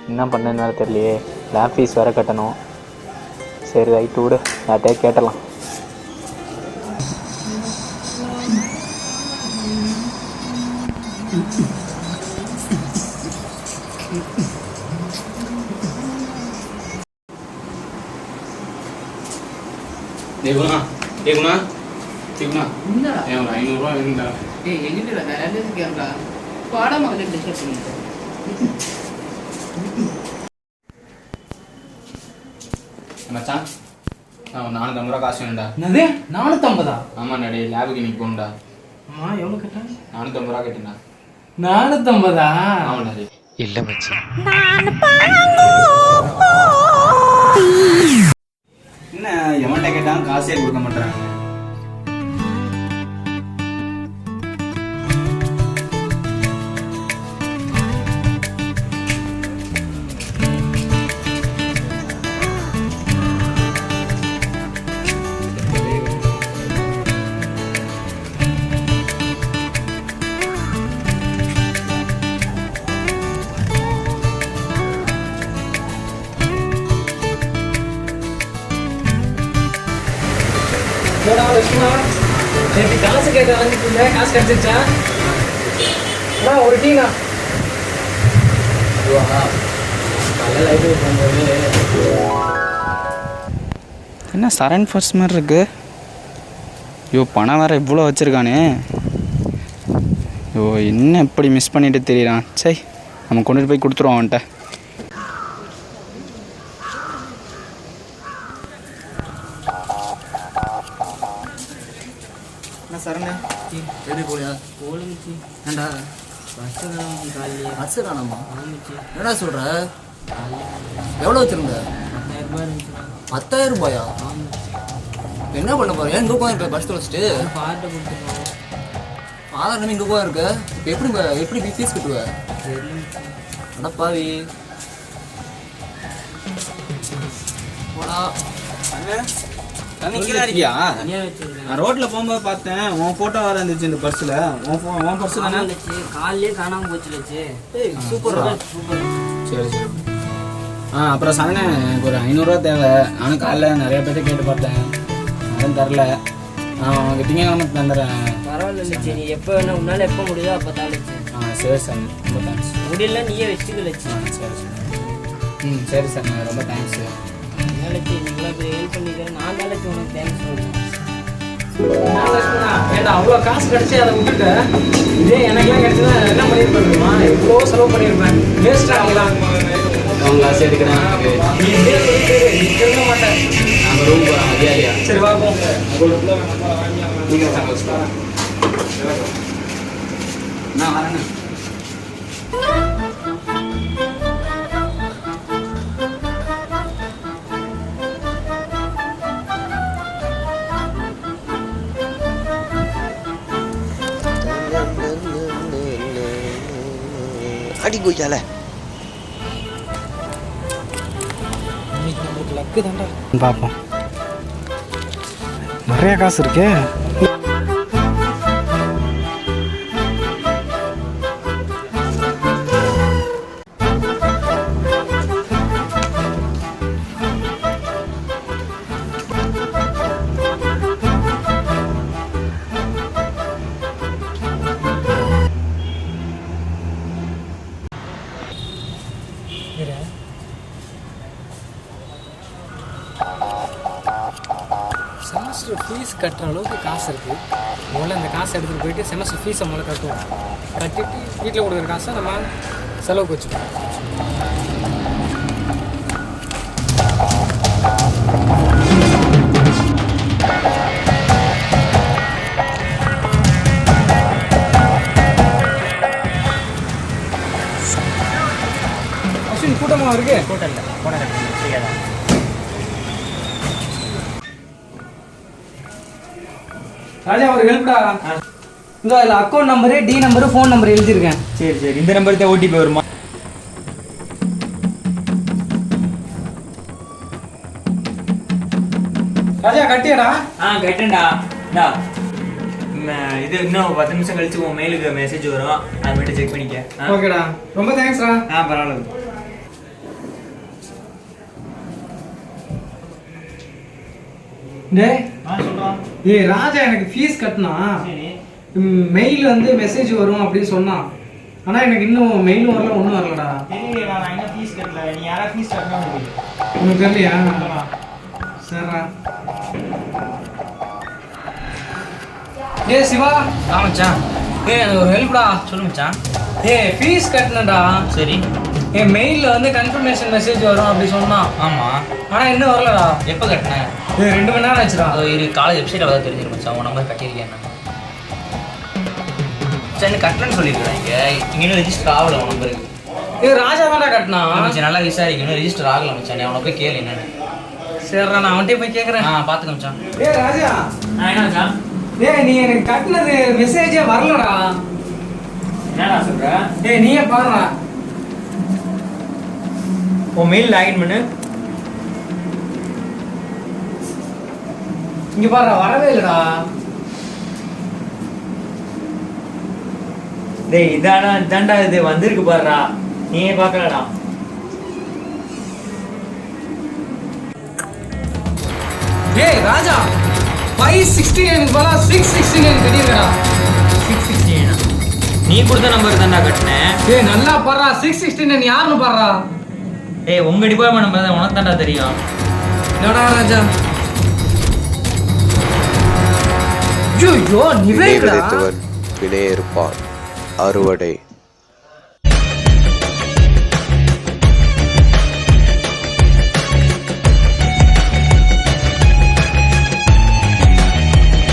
என்ன பண்ணேன்னு வேறு தெரியலையே. லேப் ஃபீஸ் வேறு கட்டணும். சரி ரைட்டு விடு, யார்கிட்டயே கேட்டலாம். தேகுணா தேகுணா தேகுணா ஏன் 500 ரூபா வேணும்டா. ஏய் எங்கிட்ட வேலை கேட்கறா பாடாம வந்து டிஸ்கஸ் பண்ணிட்டு மச்சான் நான் 450 ரூபா காசு வேணும்டா. என்னது 450? ஆமாண்டா டே லேபுக்கு இன்னைக்கு போகணும்டா. அம்மா எவ்வளோ கேட்டேன்? 450 ரூபா கேட்டேன்டா. 450? ஆமாண்டா டே. இல்லை மச்சான். என்ன எவன்கிட்ட கேட்டாலும் காசே கொடுக்க மாட்டாங்க. நேற்று காசு கேட்க வந்துட்டு காசு கிடைச்சிருச்சா? ஒரு டீனா என்ன சரண் ஃபர்ஸ்ட் மாதிரி இருக்கு? ஐயோ பணம் வேறு இவ்வளோ வச்சுருக்கானே. ஐயோ என்ன இப்படி மிஸ் பண்ணிட்டு தெரியறான். சரி நம்ம கொண்டுட்டு போய் கொடுத்துருவோம் அவன்கிட்ட. சரண எப்படி போலியா போலிச்சு ஏண்டா பஸ்ஸு காணாமச்சு காலையிலே. பஸ்ஸு காணாமா? ஆரம்பிச்சு என்னடா சொல்கிற? எவ்வளோ வச்சுருந்த? 10,000 ரூபாய் இருந்துச்சு. 10,000 ரூபாயா? என்ன பண்ண போகிறேன்? இங்கே உட்காந்துருக்க பஸ் தொலைச்சிட்டு பாட்டை கொடுத்துருக்கோம். ஆதார் நம்ம இங்கே உட்காந்துருக்க. இப்போ எப்படி ஃபீஸ் கட்டுவேன்? அடப்பாவி போடா. இருக்கியா? நான் ரோட்ல போகும்போது பார்த்தேன் உன் போட்டோ வேற இருந்துச்சு இந்த பர்ஸ்ல. உன் பர்ஸ் தானே? காலையிலே காணாம போச்சு. Super super. சரி சரி. அப்புறம் சரணே எனக்கு ஒரு 500 ரூபா தேவை. நானும் காலைல நிறைய பேர்த்த கேட்டு பார்த்தேன், அதுவும் தரல. நான் உனக்கு திங்கக்கிழமை தந்துடுறேன். பரவாயில்ல லட்சி, நீ எப்போ வேணா உன்னால எப்போ முடியுதோ அப்போ தான் லட்சி. சரி சார், ரொம்ப தேங்க்ஸ். முடியல நீயே வச்சுக்க லட்சி. சரி சார். சரி சார், ரொம்ப தேங்க்ஸ். லட்சி நீங்களா போய் ஹெல்ப் பண்ணிக்கிறேன். நான் தான் லட்சி உனக்கு தேங்க்ஸ் சொல்லுவேன். ஏண்டா அவ்வளோ காசு கிடைச்சி அதை விட்டுட்டு இதே எனக்குலாம் கிடைச்சதா என்ன பண்ணியிருப்பேன்மா? எவ்வளோ செலவு பண்ணியிருப்பேன். வேஸ்ட் ஆகலாம். அவங்க காசு எடுக்கிறேன். நீ இதே நீ திரும்ப மாட்டேன். நம்ம ரூம் போகிறோம். அதிகாரியா? சரி வாப்போம். நீங்கள் நான் வரேண்ணே. அடி போய்ச்சால இன்னைக்கு நம்மளுக்கு லக்கு தான்டா. பார்ப்போம். நிறைய காசு இருக்கே. செமஸ்டர் ஃபீஸ் கட்டுற அளவுக்கு காசு இருக்குது. முதல்ல அந்த காசை எடுத்துகிட்டு போயிட்டு செமஸ்டர் ஃபீஸை முதல்ல கட்டுவோம். கட்டிட்டு வீட்டில் கொடுக்குற காசை நம்ம செலவுக்கு வச்சுப்போம். அஸ்வின் கூட்டமாக இருக்கு. கூட்டம் இல்லை, போன கட்டுறேன். ராஜா ஒரு ஹெல்ப்டா. இங்கே அதில் அக்கௌண்ட் நம்பரு, டி நம்பரு, ஃபோன் நம்பர் எழுதியிருக்கேன். சரி சரி, இந்த நம்பருக்கு ஓடிபி வருமா? ராஜா கட்டியடா? கட்டேன்டா. இது இன்னும் 10 நிமிஷம் கழிச்சு உன் மெயிலுக்கு மெசேஜ் வரும், அதை மட்டும் செக் பண்ணிக்க. ஓகேடா, ரொம்ப தேங்க்ஸ்டா. பரவாயில்ல. டேய் சொல்றான். ஏய் ராஜா எனக்கு ஃபீஸ் கட்டினா சரி. மெயில் வந்து மெசேஜ் வரும் அப்படின்னு சொன்னான். ஆனா எனக்கு இன்னும் மெயிலும் வரல, ஒன்றும் வரலடா. தெரியலடா, நான் இன்னும் ஃபீஸ் கட்டல. நீ யாரா ஃபீஸ் கட்டணும் உங்களுக்கு. உனக்கு தெரியலையா? சரிடா. ஏய் சிவா. மச்சான். ஏய் எனக்கு ஒரு ஹெல்ப்டா. சொல்லு மச்சான். ஏய் ஃபீஸ் கட்டினடா. சரி. என் மெயிலில் வந்து கன்ஃபர்மேஷன் மெசேஜ் வரும் அப்படி சொன்னான். ஆமாம். ஆனால் இன்னும் வரலடா. எப்போ கட்டினேன்? ஏய் 2 மணி நேரம் ஆச்சுடா. அது இது காலேஜ் வெப்சைட்டில் தான் தெரிஞ்சிடும் மச்சான். உன் நம்பர் கட்டியிருக்கேன் நான். சரி கட்டலன்னு சொல்லியிருக்கிறேன் இங்கே. இங்கே இன்னும் ரெஜிஸ்டர் ஆகலை உன் நம்பருக்கு. ஏய் ராஜா தான்டா கட்டினா. மச்சான் நல்லா விசாரிக்கணும். ரெஜிஸ்டர் ஆகலை மச்சான். நீ அவனை போய் கேளு என்னன்னு. சரிடா நான் அவன்கிட்ட போய் கேட்குறேன். பார்த்துக்க மச்சான். ஏய் ராஜா. என்ன மச்சான்? ஏய் நீ எனக்கு கட்டினது மெசேஜே வரலடா. என்னடா சொல்ற? ஏய் நீயே பாருடா. உன் மெயில் லாகின் பண்ணு. இங்க பாருடா வரவே இல்லடா. டேய் இதாண்டா இது வந்திருக்கு பாருடா. நீயே பார்க்கலடா. ஏய் ராஜா 569 பதிலா 669 கட்டிருக்கடா. 669. நீ கொடுத்த நம்பருக்கு தான்டா கட்டினேன். ஏய் நல்லா பாருடா 669 யாருன்னு பாருடா. ஏய் உங்க டிபார்ட்மெண்ட் நம்பர் தான், உனக்கு தான்டா தெரியும். என்னடா ராஜா. ஐயோ நிவேதா விதைத்தவன் வினையிருப்பான். அறுவடை